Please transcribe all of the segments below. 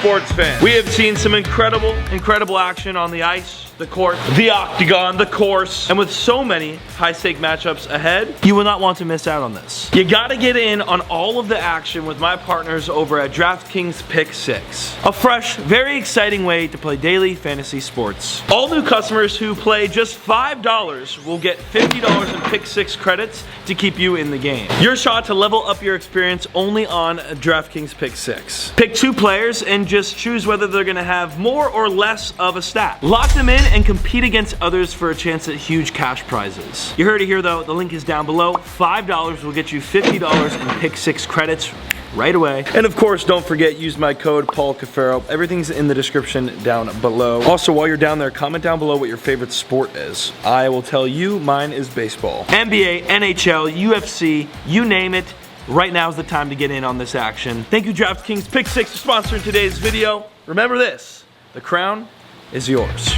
sports fan. We have seen some incredible action on the ice, the court, the octagon, the course, and with so many high-stake matchups ahead, you will not want to miss out on this. You gotta get in on all of the action with my partners over at DraftKings Pick 6. A fresh, very exciting way to play daily fantasy sports. All new customers who play just $5 will get $50 in Pick 6 credits to keep you in the game. Your shot to level up your experience only on DraftKings Pick 6. Pick 2 players and just choose whether they're gonna have more or less of a stat. Lock them in and compete against others for a chance at huge cash prizes. You heard it here though, the link is down below. $5 will get you $50 in Pick 6 credits right away. And of course, don't forget, use my code Paul Cuffaro. Everything's in the description down below. Also, while you're down there, comment down below what your favorite sport is. I will tell you, mine is baseball. NBA, NHL, UFC, you name it. Right now is the time to get in on this action. Thank you, DraftKings Pick 6, for sponsoring today's video. Remember this, the crown is yours.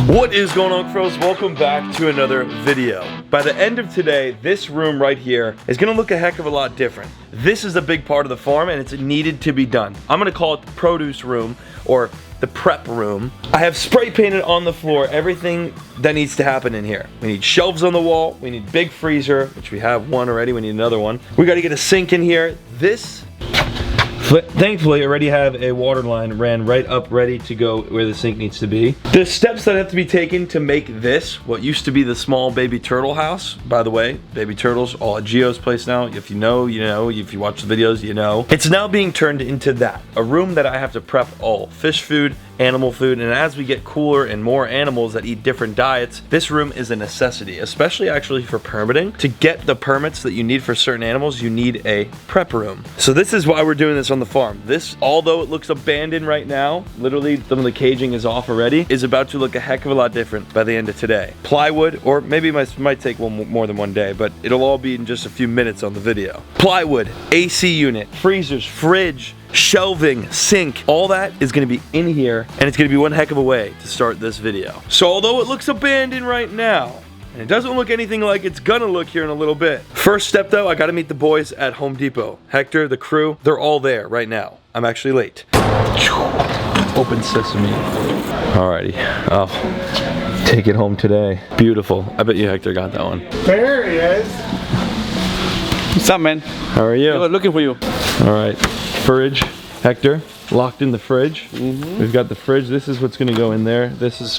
What is going on, Crows? Welcome back to another video. By the end of today, this room right here is gonna look a heck of a lot different. This is a big part of the farm and it's needed to be done. I'm gonna call it the produce room or the prep room. I have spray painted on the floor everything that needs to happen in here. We need shelves on the wall, we need big freezer, which we have one already, we need another one. We gotta get a sink in here. Thankfully, I already have a water line ran right up ready to go where the sink needs to be. The steps that have to be taken to make this, what used to be the small baby turtle house, by the way, baby turtles all at Gio's place now. If you know, you know. If you watch the videos, you know. It's now being turned into that, a room that I have to prep all fish food, animal food, and as we get cooler and more animals that eat different diets, this room is a necessity, especially actually for permitting. To get the permits that you need for certain animals, you need a prep room. So this is why we're doing this on the farm. This, although it looks abandoned right now, literally some of the caging is off already, is about to look a heck of a lot different by the end of today. Plywood, or maybe it might take more than one day, but it'll all be in just a few minutes on the video. Plywood, AC unit, freezers, fridge, shelving, sink, all that is gonna be in here, and it's gonna be one heck of a way to start this video. So although it looks abandoned right now, and it doesn't look anything like it's gonna look here in a little bit. First step though, I gotta meet the boys at Home Depot. Hector, the crew, they're all there right now. I'm actually late. Open sesame. Alrighty, I'll take it home today. Beautiful. I bet you Hector got that one. There he is. What's up, man? How are you? I was looking for you. Alright, fridge, Hector, locked in the fridge. We've got the fridge. This is what's gonna go in there.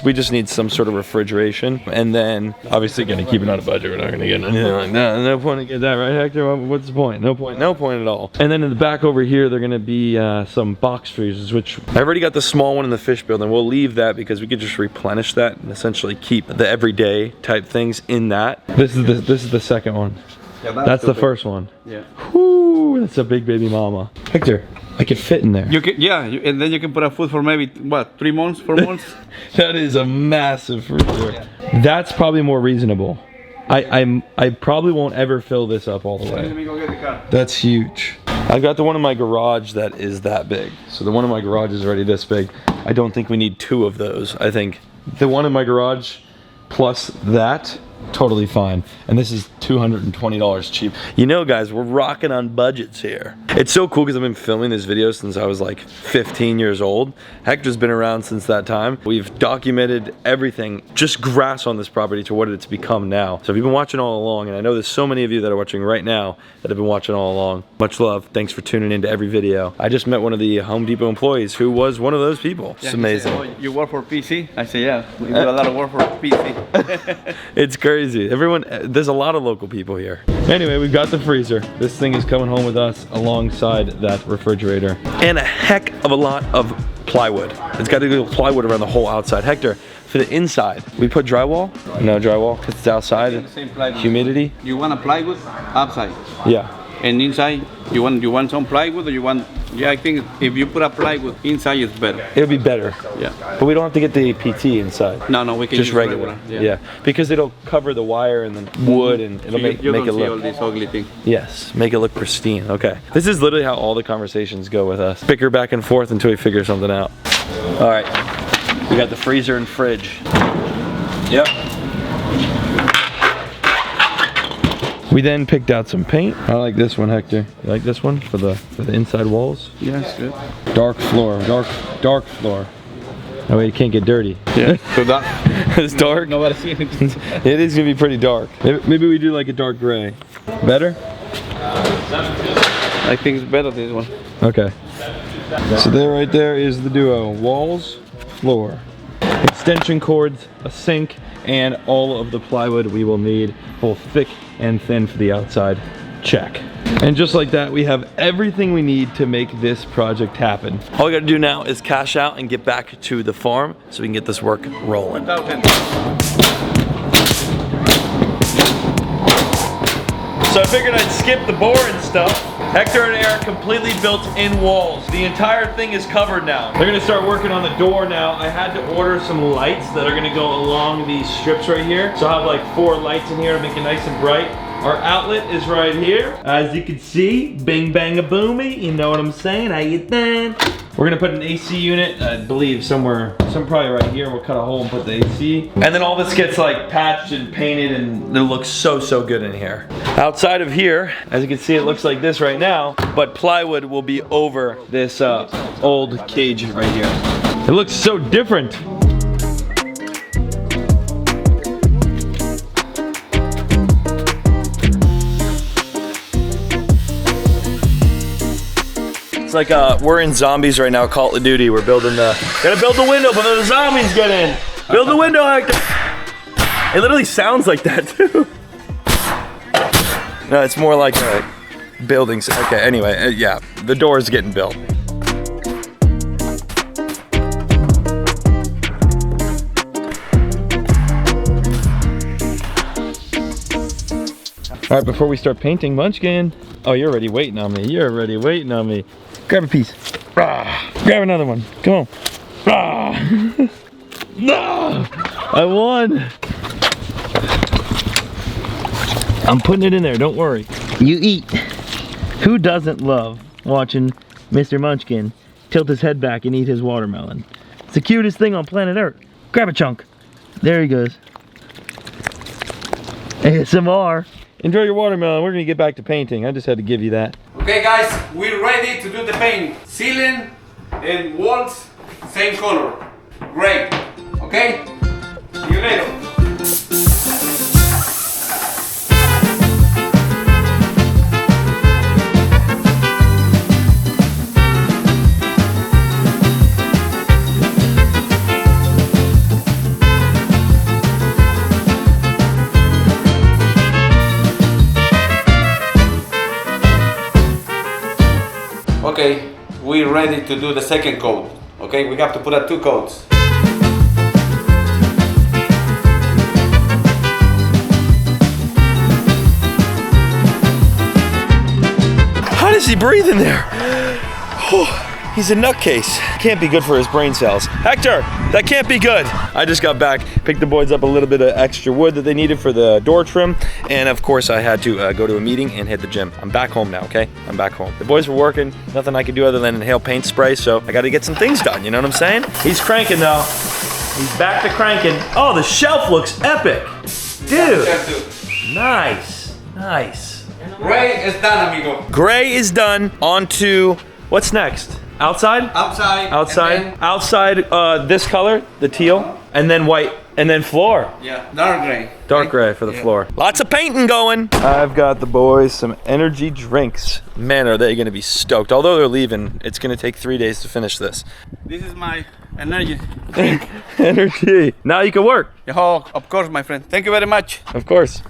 We just need some sort of refrigeration. And then, obviously gonna keep it on a budget. We're not gonna get anything like that. No point to get that, right, Hector? What's the point? No point at all. And then in the back over here, they're gonna be some box freezers, which I've already got the small one in the fish building. We'll leave that because we could just replenish that and essentially keep the everyday type things in that. This is the second one. Yeah, that's the first one. Yeah. Whoo, that's a big baby mama. Hector, I could fit in there. You can, yeah, and then you can put a food for maybe what, 3 months, 4 months. That is a massive freezer. Yeah. That's probably more reasonable. I probably won't ever fill this up all the way. Let me go get the car. That's huge. I've got the one in my garage that is that big. So the one in my garage is already this big. I don't think we need 2 of those. I think the one in my garage plus that, totally fine. And this is $220 cheap. You know, guys, we're rocking on budgets here. It's so cool because I've been filming this video since I was like 15 years old. Hector's been around since that time. We've documented everything, just grass on this property to what it's become now. So if you've been watching all along, and I know there's so many of you that are watching right now that have been watching all along, much love. Thanks for tuning into every video. I just met one of the Home Depot employees who was one of those people. It's amazing. Said, oh, you work for PC? I say, yeah, we do a lot of work for PC. It's crazy. Everyone, there's a lot of local people here. Anyway, we've got the freezer. This thing is coming home with us alongside that refrigerator. And a heck of a lot of plywood. It's got to go plywood around the whole outside. Hector, for the inside, we put drywall? No drywall, because it's outside. Same plywood. Humidity? You want a plywood outside? Yeah. And inside, you want some plywood, or you want? Yeah, I think if you put a plywood inside, it's better. It'll be better. Yeah. But we don't have to get the PT inside. No, we can just use regular. Yeah. Because it'll cover the wire and the wood, and it'll make it look. All this ugly thing. Yes, make it look pristine. Okay. This is literally how all the conversations go with us. Bicker back and forth until we figure something out. All right. We got the freezer and fridge. Yep. We then picked out some paint. I like this one, Hector. You like this one for the inside walls? Yes, good. Dark floor, dark floor. That way it can't get dirty. Yeah, so that it's dark. Nobody see anything. It is gonna be pretty dark. Maybe we do like a dark gray. Better? I think it's better this one. Okay. So there, right there is the duo. Walls, floor, extension cords, a sink, and all of the plywood we will need, both thick and thin for the outside. Check. And just like that, we have everything we need to make this project happen. All we gotta do now is cash out and get back to the farm so we can get this work rolling. So I figured I'd skip the boring stuff. Hector and Eric completely built in walls. The entire thing is covered now. They're gonna start working on the door now. I had to order some lights that are gonna go along these strips right here. So I have like 4 lights in here to make it nice and bright. Our outlet is right here. As you can see, bing bang a boomy. You know what I'm saying? How you think? We're gonna put an AC unit, I believe somewhere, probably right here. We'll cut a hole and put the AC. And then all this gets like patched and painted and it looks so good in here. Outside of here, as you can see, it looks like this right now, but plywood will be over this old cage right here. It looks so different. It's like we're in zombies right now, Call of Duty. We're building gotta build the window, but then the zombies get in. Build the window, Hector. It literally sounds like that too. No, it's more like buildings. Okay, anyway, yeah, the door is getting built. All right, before we start painting, Munchkin. Oh, you're already waiting on me. You're already waiting on me. Grab a piece. Ah, grab another one. Come on. Ah. No! I won. I'm putting it in there, don't worry. You eat. Who doesn't love watching Mr. Munchkin tilt his head back and eat his watermelon? It's the cutest thing on planet Earth. Grab a chunk. There he goes. ASMR. Enjoy your watermelon. We're gonna get back to painting. I just had to give you that. Okay guys, we're ready to do the paint. Ceiling and walls, same color. Gray. Okay? See you later. Okay, we're ready to do the second coat. Okay, we have to put out 2 coats. How does he breathe in there? Oh, he's a nutcase. Can't be good for his brain cells. Hector, that can't be good. I just got back, picked the boys up a little bit of extra wood that they needed for the door trim, and of course I had to go to a meeting and hit the gym. I'm back home now, okay? I'm back home. The boys were working, nothing I could do other than inhale paint spray, so I gotta get some things done, you know what I'm saying? He's cranking though. He's back to cranking. Oh, the shelf looks epic. Dude, nice, nice. Gray is done, amigo. Gray is done. On to, what's next? Outside? Outside. Outside. Outside, this color, the teal, and then white, and then floor. Yeah, dark gray. Dark gray for the floor. Lots of painting going. I've got the boys some energy drinks. Man, are they gonna be stoked. Although they're leaving, it's gonna take 3 days to finish this. This is my energy. Energy. Now you can work. Oh, of course, my friend. Thank you very much. Of course.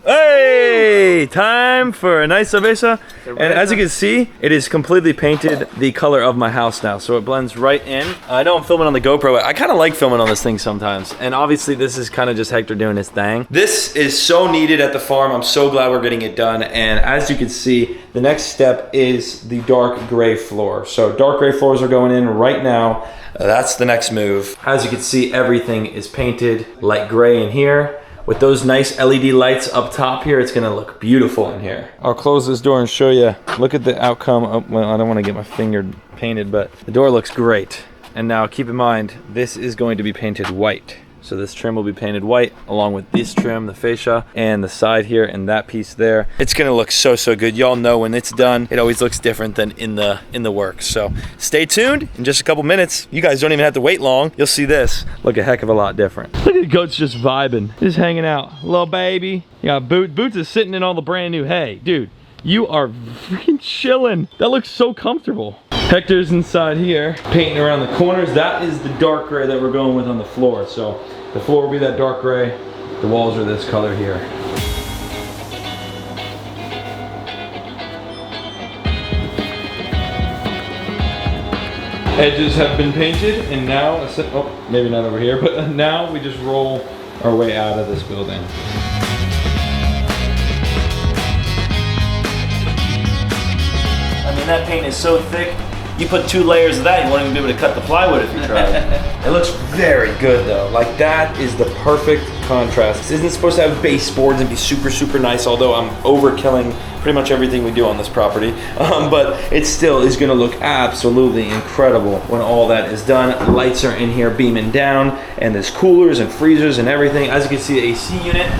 Hey, time for a nice cerveza. And as you can see, it is completely painted the color of my house now, so it blends right in. I know I'm filming on the GoPro, but I kind of like filming on this thing sometimes. And obviously this is kind of just Hector doing his thing. This is so needed at the farm. I'm so glad we're getting it done. And as you can see, the next step is the dark gray floor. So dark gray floors are going in right now. That's the next move. As you can see, everything is painted light gray in here. With those nice LED lights up top here, it's gonna look beautiful in here. I'll close this door and show you. Look at the outcome. Oh, well, I don't wanna get my finger painted, but the door looks great. And now keep in mind, this is going to be painted white. So this trim will be painted white along with this trim, the fascia, and the side here and that piece there. It's gonna look so good. Y'all know when it's done, it always looks different than in the works. So stay tuned. In just a couple minutes, you guys don't even have to wait long. You'll see this look a heck of a lot different. Look at the goats just vibing, just hanging out. Little baby. You got Boots is sitting in all the brand new hay. Dude, you are freaking chilling. That looks so comfortable. Hector's inside here, painting around the corners. That is the dark gray that we're going with on the floor. So the floor will be that dark gray. The walls are this color here. Edges have been painted, and now, oh, maybe not over here, but now we just roll our way out of this building. I mean, that paint is so thick, you put 2 layers of that, you won't even be able to cut the plywood if you tried. It looks very good though. Like, that is the perfect contrast. This isn't supposed to have baseboards and be super nice, although I'm overkilling pretty much everything we do on this property. But it still is gonna look absolutely incredible when all that is done. Lights are in here beaming down, and there's coolers and freezers and everything. As you can see, the AC unit,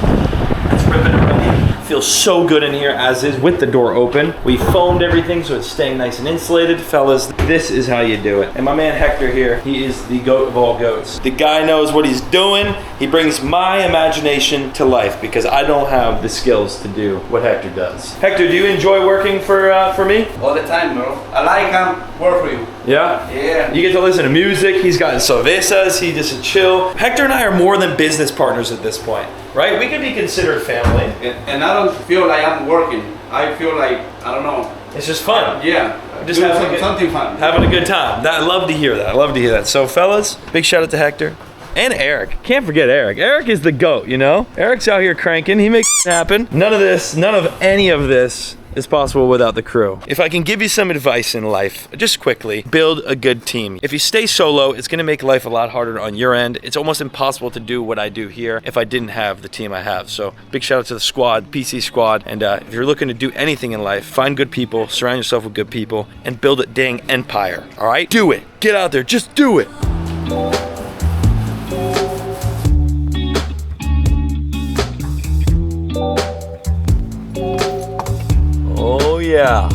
that's ripping already. Feels so good in here as is with the door open. We foamed everything so it's staying nice and insulated. Fellas, this is how you do it. And my man Hector here, he is the goat of all goats. The guy knows what he's doing. He brings my imagination to life because I don't have the skills to do what Hector does. Hector, do you enjoy working for me? All the time, bro. I like work for you. Yeah? Yeah. You get to listen to music. He's got cervezas. He just chill. Hector and I are more than business partners at this point, right? We could be considered family. And I don't feel like I'm working. I feel like, I don't know. It's just fun. Yeah. Just something fun. Having a good time. I love to hear that. I love to hear that. So fellas, big shout out to Hector. And Eric. Can't forget Eric. Eric is the GOAT, you know? Eric's out here cranking. He makes it happen. None of any of this is possible without the crew. If I can give you some advice in life, just quickly, build a good team. If you stay solo, it's gonna make life a lot harder on your end. It's almost impossible to do what I do here if I didn't have the team I have. So big shout out to the squad, PC squad. And if you're looking to do anything in life, find good people, surround yourself with good people, and build a dang empire, all right? Do it. Get out there, just do it.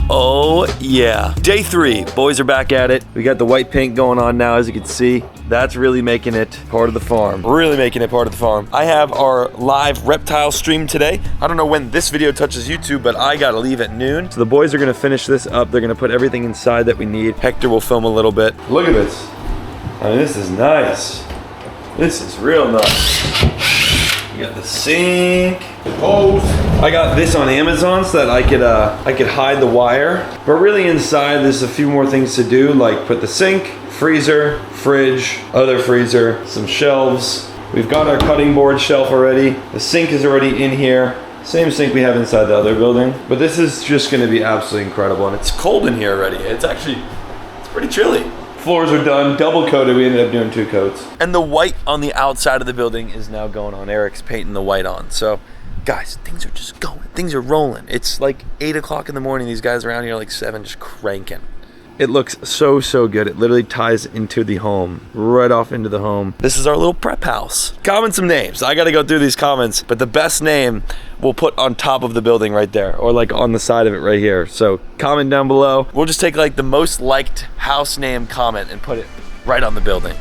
Oh yeah. Day 3, boys are back at it. We got the white paint going on now, as you can see. That's really making it part of the farm. Really making it part of the farm. I have our live reptile stream today. I don't know when this video touches YouTube, but I gotta leave at noon. So the boys are gonna finish this up. They're gonna put everything inside that we need. Hector will film a little bit. Look at this. I mean, this is nice. This is real nice. You got the sink, the hose. I got this on Amazon so that I could hide the wire. But really inside, there's a few more things to do, like put the sink, freezer, fridge, other freezer, some shelves. We've got our cutting board shelf already. The sink is already in here. Same sink we have inside the other building. But this is just gonna be absolutely incredible. And it's cold in here already. It's pretty chilly. Floors are done, double coated. We ended up doing 2 coats. And the white on the outside of the building is now going on. Eric's painting the white on. So guys, things are just going. Things are rolling. It's like 8 o'clock in the morning. These guys around here like 7 just cranking. It looks so good. It literally ties into the home, right off into the home. This is our little prep house. Comment some names. I gotta go through these comments, but the best name we'll put on top of the building right there, or like on the side of it right here. So comment down below. We'll just take like the most liked house name comment and put it right on the building.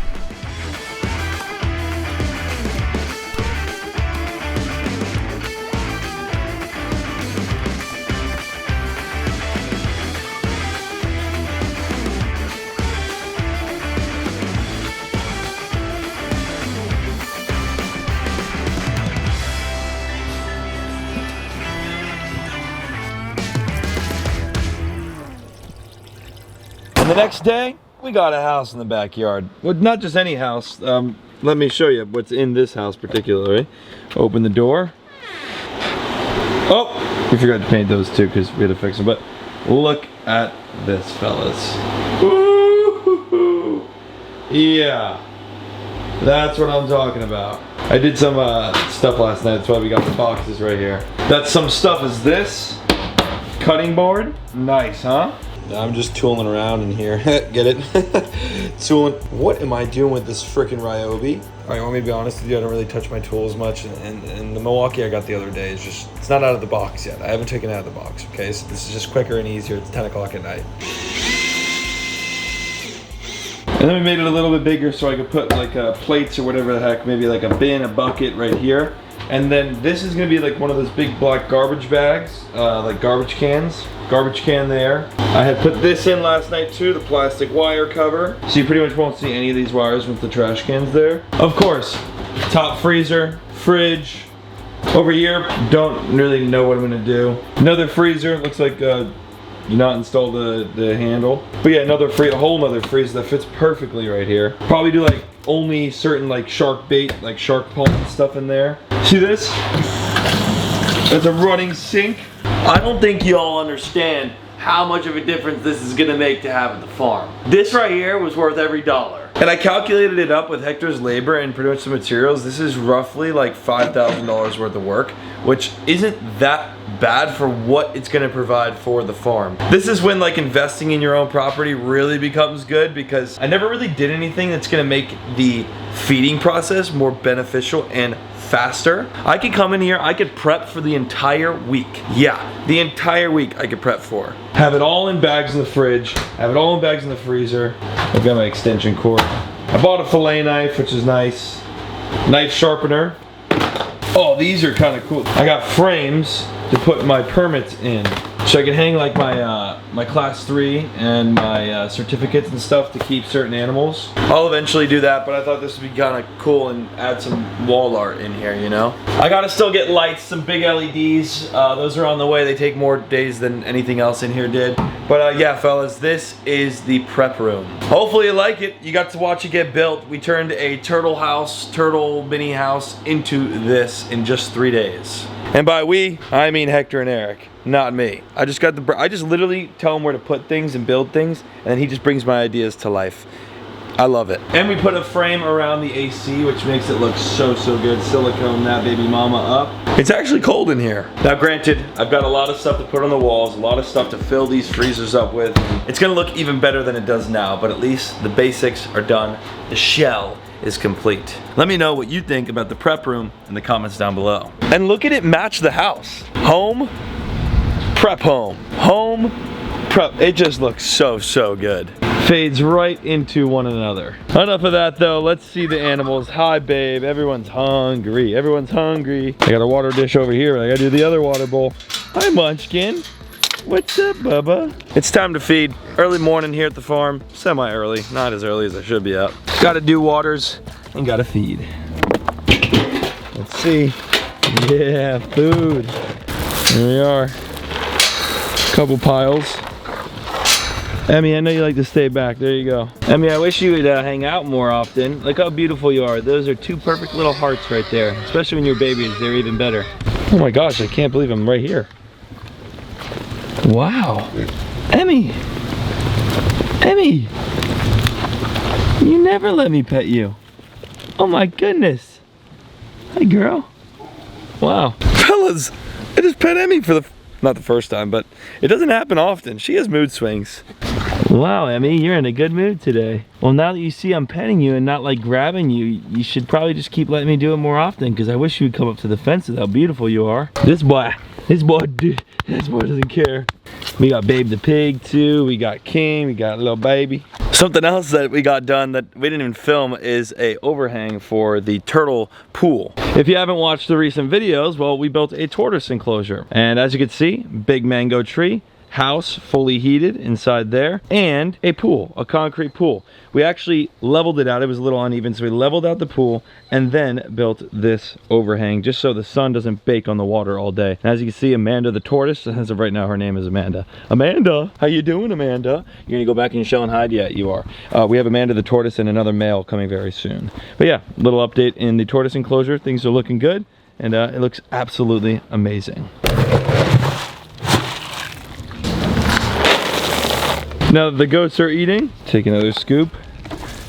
And the next day, we got a house in the backyard. Well, not just any house. Let me show you what's in this house particularly. Open the door. Oh, we forgot to paint those too because we had to fix them. But look at this, fellas. Ooh, yeah, that's what I'm talking about. I did some stuff last night. That's why we got the boxes right here. That's some stuff is this cutting board. Nice, huh? I'm just tooling around in here. Get it? Tooling. What am I doing with this freaking Ryobi? All right, want me to be honest with you? I don't really touch my tools much, and the Milwaukee I got the other day is just, it's not out of the box yet. I haven't taken it out of the box, okay? So this is just quicker and easier. It's 10 o'clock at night. And then we made it a little bit bigger so I could put like plates or whatever the heck, maybe like a bin, a bucket right here. And then this is gonna be like one of those big black garbage bags, like garbage cans. Garbage can there. I had put this in last night too, the plastic wire cover. So you pretty much won't see any of these wires with the trash cans there. Of course, top freezer, fridge. Over here, don't really know what I'm gonna do. Another freezer, looks like you not install the handle. But yeah, a whole nother freezer that fits perfectly right here. Probably do like only certain like shark bait, like shark pulp and stuff in there. See this? That's a running sink. I don't think y'all understand how much of a difference this is gonna make to have at the farm. This right here was worth every dollar. And I calculated it up with Hector's labor and pretty much the materials. This is roughly like $5,000 worth of work, which isn't that bad for what it's gonna provide for the farm. This is when like investing in your own property really becomes good, because I never really did anything that's gonna make the feeding process more beneficial and faster. I could come in here, I could prep for the entire week. Yeah, the entire week I could prep for. Have it all in bags in the fridge, have it all in bags in the freezer. I've got my extension cord. I bought a fillet knife, which is nice. Knife sharpener. Oh, these are kind of cool. I got frames to put my permits in, so I can hang like my my class 3 and my certificates and stuff to keep certain animals. I'll eventually do that, but I thought this would be kind of cool and add some wall art in here, you know? I gotta still get lights, some big LEDs. Those are on the way. They take more days than anything else in here did. But yeah, fellas, this is the prep room. Hopefully you like it. You got to watch it get built. We turned a turtle mini house into this in just 3 days. And by we, I mean Hector and Eric, not me. I just literally tell him where to put things and build things, and then he just brings my ideas to life. I love it. And we put a frame around the AC, which makes it look so good. Silicone that baby mama up. It's actually cold in here. Now granted, I've got a lot of stuff to put on the walls, a lot of stuff to fill these freezers up with. It's gonna look even better than it does now, but at least the basics are done. The shell is complete. Let me know what you think about the prep room in the comments down below. And look at it match the house. Home, prep home. Home, prep. It just looks so good. Fades right into one another. Enough of that though, let's see the animals. Hi babe, everyone's hungry. Everyone's hungry. I got a water dish over here, but I gotta do the other water bowl. Hi Munchkin. What's up, Bubba? It's time to feed. Early morning here at the farm. Semi-early, not as early as I should be up. Gotta do waters and gotta feed. Let's see. Yeah, food. Here we are. Couple piles. Emmy, I know you like to stay back. There you go. Emmy, I wish you would hang out more often. Look how beautiful you are. Those are two perfect little hearts right there. Especially when you're babies, they're even better. Oh my gosh, I can't believe I'm right here. Wow. Emmy. Emmy. You never let me pet you. Oh my goodness. Hi, girl. Wow. Fellas, I just pet Emmy for not the first time, but it doesn't happen often. She has mood swings. Wow, Emmy, you're in a good mood today. Well, now that you see I'm petting you and not like grabbing you, you should probably just keep letting me do it more often, because I wish you would come up to the fence with how beautiful you are. This boy doesn't care. We got Babe the pig too, we got King, we got little baby. Something else that we got done that we didn't even film is a overhang for the turtle pool. If you haven't watched the recent videos, well, we built a tortoise enclosure. And as you can see, big mango tree, house fully heated inside there, and a pool, a concrete pool. We actually leveled it out. It was a little uneven, so we leveled out the pool and then built this overhang just so the sun doesn't bake on the water all day. And as you can see, Amanda the tortoise, as of right now her name is Amanda. Amanda, how you doing, Amanda? You're gonna go back and show and hide? Yeah, you are. We have Amanda the tortoise and another male coming very soon. But yeah, little update in the tortoise enclosure. Things are looking good, and it looks absolutely amazing. Now that the goats are eating, take another scoop,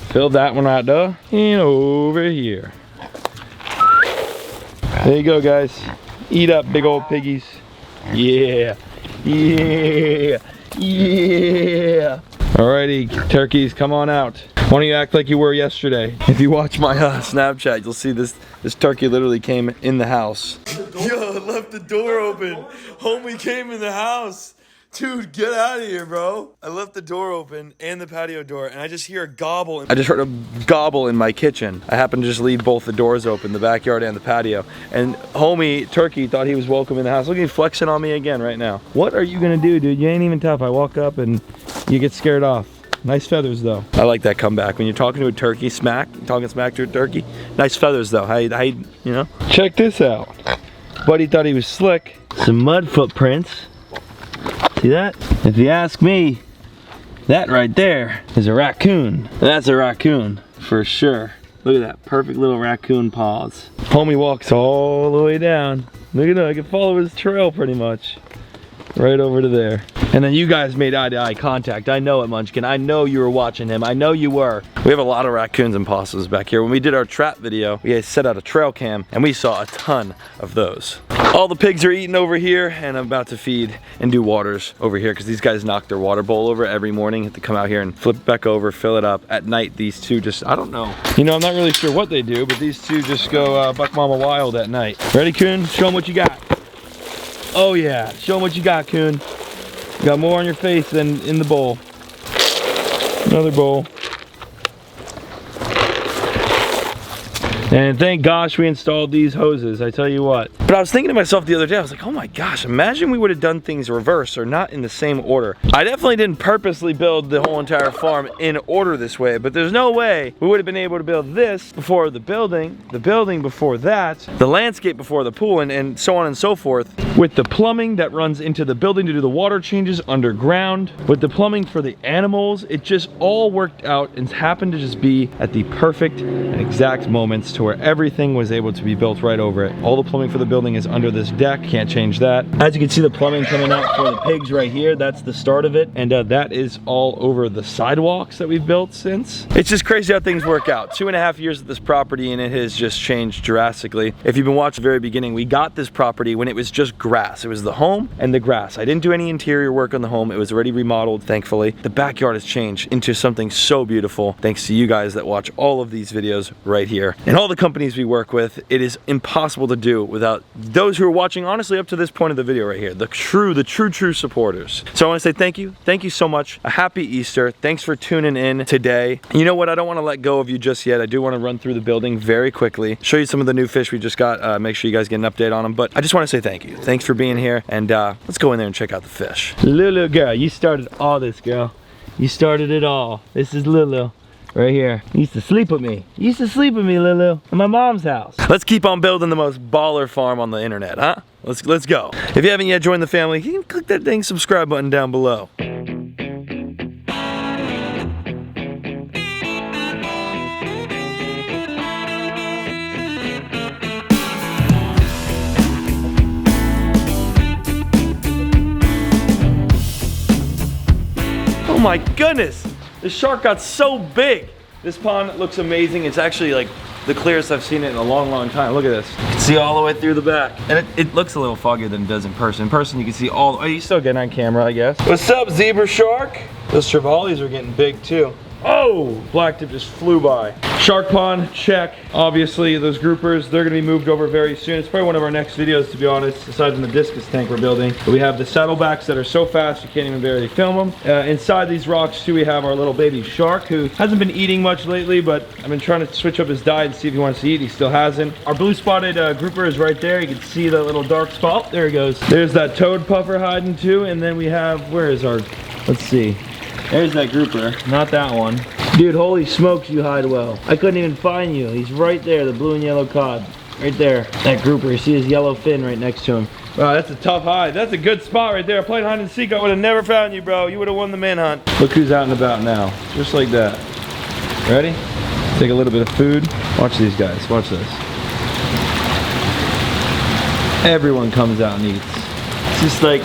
fill that one out there, and over here. There you go, guys. Eat up, big old piggies. Yeah. Yeah. Yeah. Alrighty, turkeys, come on out. Why don't you act like you were yesterday? If you watch my Snapchat, you'll see this turkey literally came in the house. Yo, left the door open. Homie came in the house. Dude, get out of here, bro. I left the door open and the patio door, and I just hear a gobble. I just heard a gobble in my kitchen. I happened to just leave both the doors open, the backyard and the patio. And homie turkey thought he was welcome in the house. Look at him flexing on me again right now. What are you gonna do, dude? You ain't even tough. I walk up and you get scared off. Nice feathers though. I like that comeback. When you're talking to a turkey, talking smack to a turkey. Nice feathers though. How you know? Check this out. Buddy thought he was slick. Some mud footprints. See that? If you ask me, that right there is a raccoon. That's a raccoon for sure. Look at that perfect little raccoon paws. Homie walks all the way down. Look at that, I can follow his trail pretty much. Right over to there. And then you guys made eye-to-eye contact. I know it, Munchkin. I know you were watching him. I know you were. We have a lot of raccoons and possums back here. When we did our trap video, we set out a trail cam and we saw a ton of those. All the pigs are eating over here, and I'm about to feed and do waters over here because these guys knock their water bowl over every morning. Have to come out here and flip it back over, fill it up. At night, these two just, I don't know. You know, I'm not really sure what they do, but these two just go buck mama wild at night. Ready, Coon? Show them what you got. Oh yeah, show them what you got, Coon. You got more on your face than in the bowl. Another bowl. And thank gosh we installed these hoses, I tell you what. But I was thinking to myself the other day, I was like, oh my gosh, imagine we would have done things reverse or not in the same order. I definitely didn't purposely build the whole entire farm in order this way, but there's no way we would have been able to build this before the building before that, the landscape before the pool, and so on and so forth. With the plumbing that runs into the building to do the water changes underground, with the plumbing for the animals, it just all worked out and happened to just be at the perfect and exact moments to where everything was able to be built right over it. All the plumbing for the building is under this deck, can't change that. As you can see, the plumbing coming out for the pigs right here, that's the start of it, and that is all over the sidewalks that we've built since. It's just crazy how things work out. 2.5 years at this property and it has just changed drastically. If you've been watching the very beginning, we got this property when it was just grass. It was the home and the grass. I didn't do any interior work on the home. It was already remodeled, thankfully. The backyard has changed into something so beautiful thanks to you guys that watch all of these videos right here. And all the companies we work with, it is impossible to do without those who are watching honestly up to this point of the video right here, the true supporters. So I want to say thank you so much. A happy Easter. Thanks for tuning in today. You know what, I don't want to let go of you just yet. I do want to run through the building very quickly, show you some of the new fish we just got, make sure you guys get an update on them, but I just want to say thank you. Thanks for being here, and let's go in there and check out the fish. Lulu girl, you started all this, girl. You started it all. This is Lulu. Right here. You used to sleep with me. You used to sleep with me, Lulu, in my mom's house. Let's keep on building the most baller farm on the internet, huh? Let's go. If you haven't yet joined the family, you can click that dang subscribe button down below. Oh my goodness! The shark got so big. This pond looks amazing. It's actually like the clearest I've seen it in a long time. Look at this. You can see all the way through the back. And it looks a little foggier than it does in person. In person, you can see all, oh, you still get on camera, I guess. What's up, zebra shark? Those trevallies are getting big too. Oh, blacktip just flew by. Shark pond, check. Obviously, those groupers, they're gonna be moved over very soon. It's probably one of our next videos, to be honest, aside from the discus tank we're building. But we have the saddlebacks that are so fast, you can't even barely film them. Inside these rocks, too, we have our little baby shark, who hasn't been eating much lately, but I've been trying to switch up his diet and see if he wants to eat. He still hasn't. Our blue spotted grouper is right there. You can see the little dark spot. There he goes. There's that toad puffer hiding, too. And then we have, where is our, let's see. There's that grouper, not that one. Dude, holy smokes, you hide well. I couldn't even find you. He's right there, the blue and yellow cod. Right there, that grouper. You see his yellow fin right next to him. Wow, that's a tough hide. That's a good spot right there. Playing hide and seek, I would have never found you, bro. You would have won the manhunt. Look who's out and about now, just like that. Ready? Take a little bit of food. Watch these guys, watch this. Everyone comes out and eats. It's just like,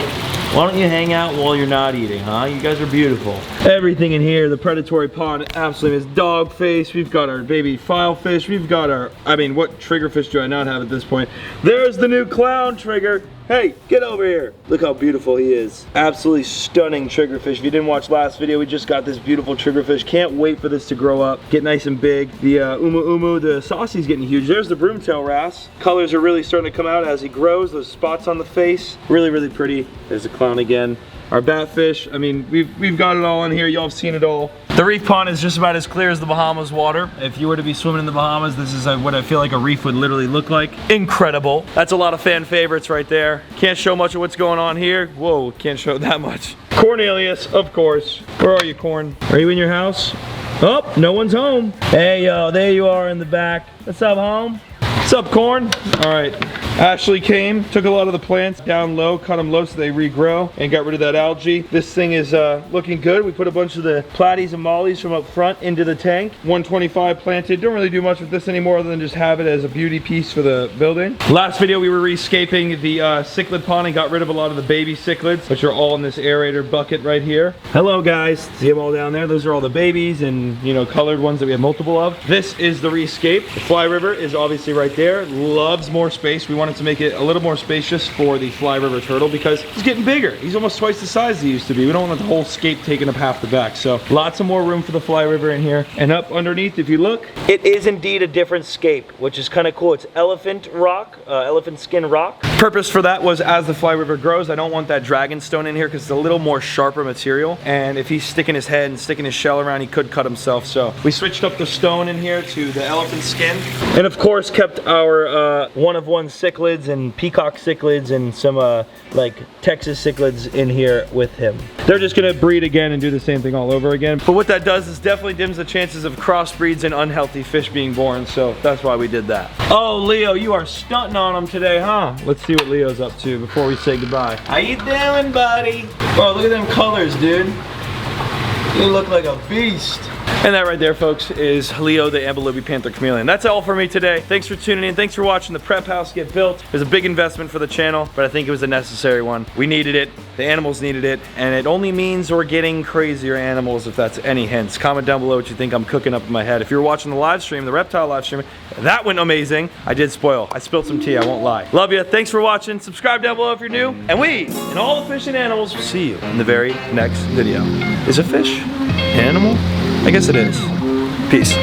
why don't you hang out while you're not eating, huh? You guys are beautiful. Everything in here, the predatory pond, absolutely is dogface. We've got our baby filefish. We've got our, I mean, what triggerfish do I not have at this point? There's the new clown trigger. Hey, get over here. Look how beautiful he is. Absolutely stunning triggerfish. If you didn't watch last video, we just got this beautiful triggerfish. Can't wait for this to grow up, get nice and big. The the saucy's getting huge. There's the broomtail wrasse. Colors are really starting to come out as he grows. Those spots on the face, really, really pretty. There's the clown again. Our batfish, I mean, we've got it all in here. Y'all have seen it all. The reef pond is just about as clear as the Bahamas water. If you were to be swimming in the Bahamas, this is what I feel like a reef would literally look like. Incredible. That's a lot of fan favorites right there. Can't show much of what's going on here. Whoa, can't show that much. Cornelius, of course. Where are you, Corn? Are you in your house? Oh, no one's home. Hey, yo, there you are in the back. What's up, home? What's up, Corn? All right. Ashley came, took a lot of the plants down low, cut them low so they regrow, and got rid of that algae. This thing is looking good. We put a bunch of the platies and mollies from up front into the tank. 125 planted. Don't really do much with this anymore other than just have it as a beauty piece for the building. Last video we were rescaping the cichlid pond and got rid of a lot of the baby cichlids, which are all in this aerator bucket right here. Hello guys, see them all down there? Those are all the babies and, you know, colored ones that we have multiple of. This is the rescape. The fly river is obviously right there. Loves more space. We wanted to make it a little more spacious for the fly river turtle because he's getting bigger. He's almost twice the size he used to be. We don't want the whole scape taking up half the back. So lots of more room for the fly river in here. And up underneath, if you look, it is indeed a different scape, which is kind of cool. It's elephant rock, elephant skin rock. Purpose for that was as the fly river grows, I don't want that dragon stone in here because it's a little more sharper material. And if he's sticking his head and sticking his shell around, he could cut himself. So we switched up the stone in here to the elephant skin. And of course kept our one-of-one cichlids and peacock cichlids and some like Texas cichlids in here with him. They're just gonna breed again and do the same thing all over again. But what that does is definitely dims the chances of crossbreeds and unhealthy fish being born. So that's why we did that. Oh, Leo, you are stunting on him today, huh? Let's see what Leo's up to before we say goodbye. How you doing, buddy? Oh, look at them colors, dude. You look like a beast. And that right there, folks, is Leo, the Ambelobe Panther Chameleon. That's all for me today. Thanks for tuning in. Thanks for watching the prep house get built. It was a big investment for the channel, but I think it was a necessary one. We needed it. The animals needed it. And it only means we're getting crazier animals, if that's any hints. Comment down below what you think I'm cooking up in my head. If you're watching the live stream, the reptile live stream, that went amazing. I did spoil. I spilled some tea, I won't lie. Love you. Thanks for watching. Subscribe down below if you're new. And we, and all the fish and animals, will see you in the very next video. Is a fish an animal? I guess it is. Peace.